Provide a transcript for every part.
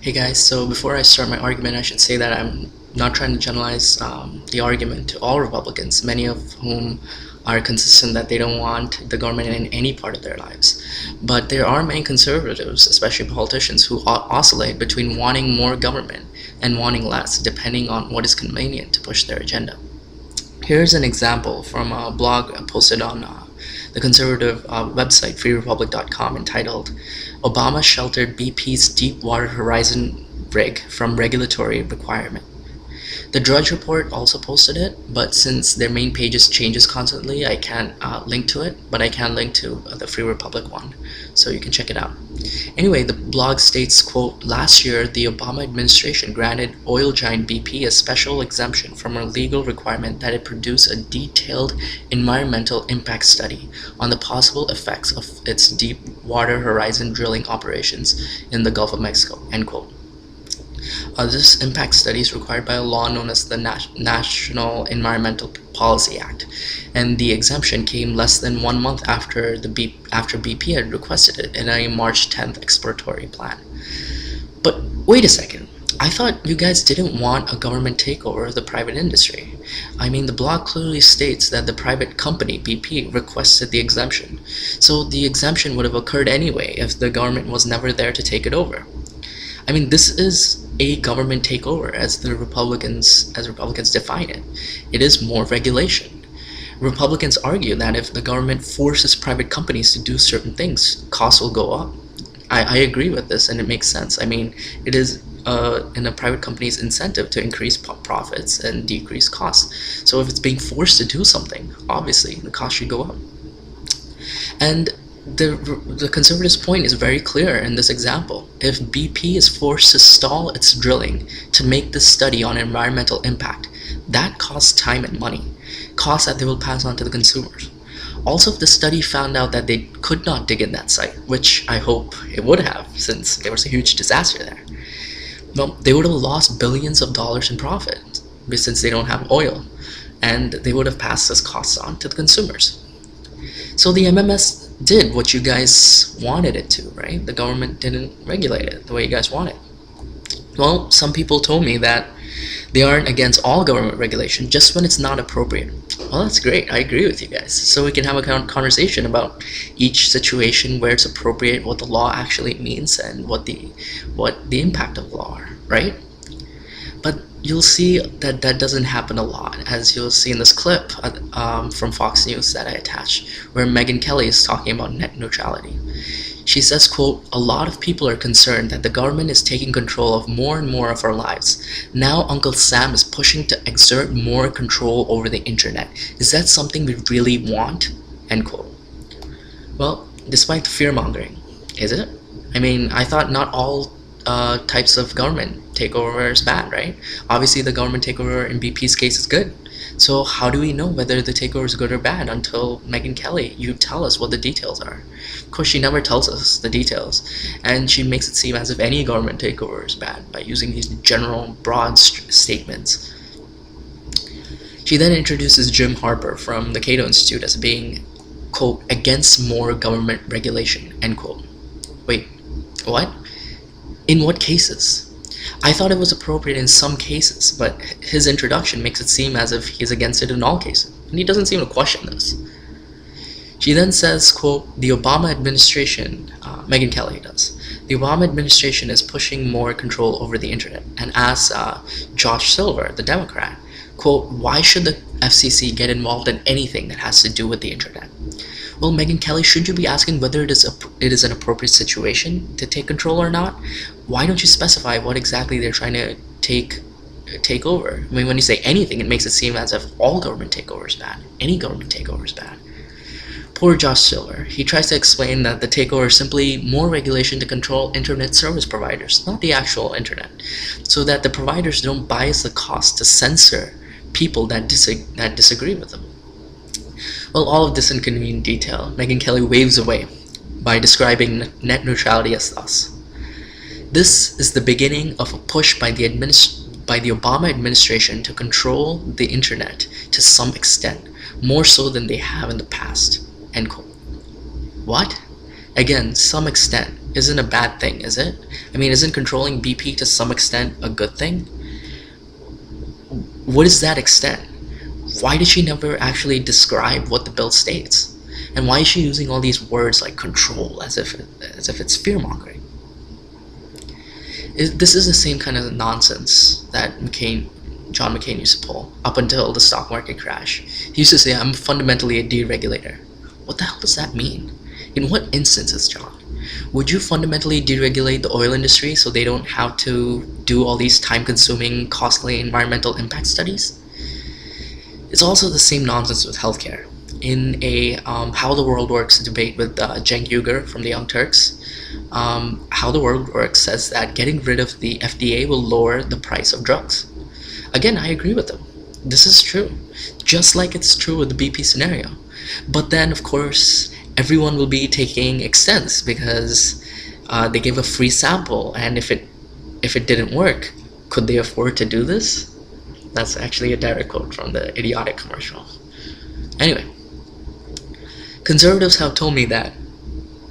Hey guys, so before I start my argument, I should say that I'm not trying to generalize the argument to all Republicans, many of whom are consistent that they don't want the government in any part of their lives. But there are many conservatives, especially politicians, who oscillate between wanting more government and wanting less, depending on what is convenient to push their agenda. Here's an example from a blog posted on the conservative website freerepublic.com entitled Obama Sheltered BP's Deepwater Horizon Rig from Regulatory Requirement. The Drudge Report also posted it, but since their main pages changes constantly, I can't link to it, but I can link to the Free Republic one, so you can check it out. Anyway, the blog states, quote, last year, the Obama administration granted oil giant BP a special exemption from a legal requirement that it produce a detailed environmental impact study on the possible effects of its Deepwater Horizon drilling operations in the Gulf of Mexico, end quote. This impact study is required by a law known as the National Environmental Policy Act, and the exemption came less than 1 month after BP had requested it in a March 10th exploratory plan. But wait a second, I thought you guys didn't want a government takeover of the private industry. I mean, the blog clearly states that the private company, BP, requested the exemption, so the exemption would have occurred anyway if the government was never there to take it over. I mean, this is a government takeover as Republicans define it. It is more regulation. Republicans argue that if the government forces private companies to do certain things, costs will go up. I agree with this, and it makes sense. I mean, it is in a private company's incentive to increase profits and decrease costs. So if it's being forced to do something, obviously the cost should go up. And the conservatives' point is very clear in this example. If BP is forced to stall its drilling to make this study on environmental impact, that costs time and money, costs that they will pass on to the consumers. Also, if the study found out that they could not dig in that site, which I hope it would have since there was a huge disaster there, well, they would have lost billions of dollars in profit since they don't have oil, and they would have passed this cost on to the consumers. So the MMS did what you guys wanted it to, right? The government didn't regulate it the way you guys wanted. Well, some people told me that they aren't against all government regulation, just when it's not appropriate. Well, that's great. I agree with you guys. So we can have a conversation about each situation where it's appropriate, what the law actually means, and what the impact of law are, right? But you'll see that that doesn't happen a lot, as you'll see in this clip from Fox News that I attached, where Megyn Kelly is talking about net neutrality. She says, quote, a lot of people are concerned that the government is taking control of more and more of our lives. Now Uncle Sam is pushing to exert more control over the internet. Is that something we really want? End quote. Well, despite the fear-mongering, is it? I mean, I thought not all types of government takeover is bad, right? Obviously, the government takeover in BP's case is good. So how do we know whether the takeover is good or bad until Megyn Kelly, you tell us what the details are? Of course, she never tells us the details, and she makes it seem as if any government takeover is bad by using these general, broad statements. She then introduces Jim Harper from the Cato Institute as being, quote, against more government regulation, end quote. Wait, what? In what cases? I thought it was appropriate in some cases, but his introduction makes it seem as if he's against it in all cases, and he doesn't seem to question this. She then says, quote, the Obama administration, Megyn Kelly does, the Obama administration is pushing more control over the internet, and asks Josh Silver, the Democrat, quote, why should the FCC get involved in anything that has to do with the internet? Well, Megyn Kelly, should you be asking whether it is an appropriate situation to take control or not? Why don't you specify what exactly they're trying to take over? I mean, when you say anything, it makes it seem as if all government takeover is bad. Any government takeover is bad. Poor Josh Silver. He tries to explain that the takeover is simply more regulation to control internet service providers, not the actual internet, so that the providers don't bias the cost to censor people that disagree with them. Well, all of this in convenient detail, Megyn Kelly waves away by describing net neutrality as thus. This is the beginning of a push by the Obama administration to control the internet to some extent, more so than they have in the past, end quote. What? Again, some extent. isn't a bad thing, is it? I mean, isn't controlling BP to some extent a good thing? What is that extent? Why did she never actually describe what the bill states? And why is she using all these words like control as if it's fear mongering? This is the same kind of nonsense that John McCain used to pull up until the stock market crash. He used to say, "I'm fundamentally a deregulator." What the hell does that mean? In what instances, John? Would you fundamentally deregulate the oil industry so they don't have to do all these time-consuming, costly environmental impact studies? It's also the same nonsense with healthcare. In a How the World Works debate with Cenk Uygur from the Young Turks, How the World Works says that getting rid of the FDA will lower the price of drugs. Again, I agree with them. This is true, just like it's true with the BP scenario. But then, of course, everyone will be taking extents because they gave a free sample, and if it didn't work, could they afford to do this? That's actually a direct quote from the idiotic commercial. Anyway, conservatives have told me that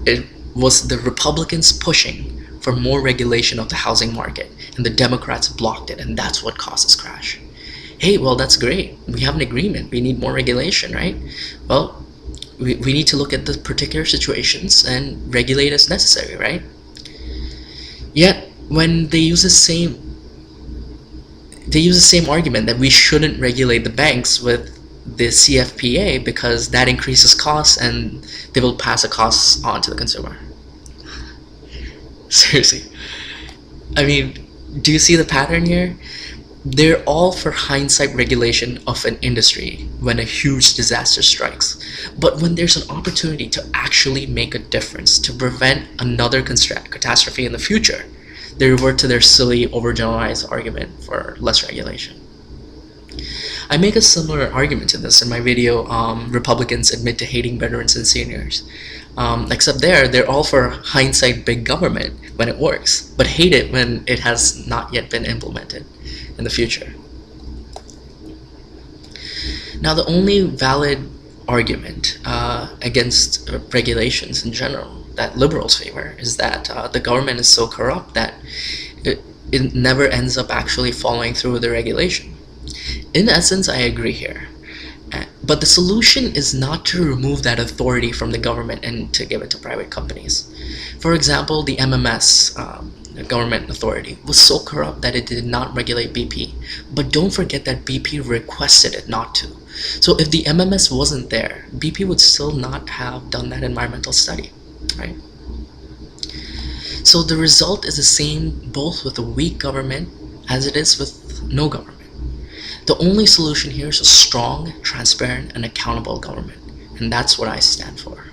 it was the Republicans pushing for more regulation of the housing market, and the Democrats blocked it, and that's what caused this crash. Hey, well, that's great. We have an agreement. We need more regulation, right? Well, we need to look at the particular situations and regulate as necessary, right? Yet, when they use the same argument that we shouldn't regulate the banks with the CFPA because that increases costs and they will pass the costs on to the consumer. Seriously. I mean, do you see the pattern here? They're all for hindsight regulation of an industry when a huge disaster strikes. But when there's an opportunity to actually make a difference, to prevent another catastrophe in the future, they revert to their silly, overgeneralized argument for less regulation. I make a similar argument to this in my video, Republicans Admit to Hating Veterans and Seniors. Except they're all for hindsight big government when it works, but hate it when it has not yet been implemented in the future. Now, the only valid argument against regulations in general that liberals favor is that the government is so corrupt that it never ends up actually following through with the regulation. In essence, I agree here. But the solution is not to remove that authority from the government and to give it to private companies. For example, the MMS, the government authority, was so corrupt that it did not regulate BP. But don't forget that BP requested it not to. So if the MMS wasn't there, BP would still not have done that environmental study, right? So the result is the same both with a weak government as it is with no government. The only solution here is a strong, transparent, and accountable government, and that's what I stand for.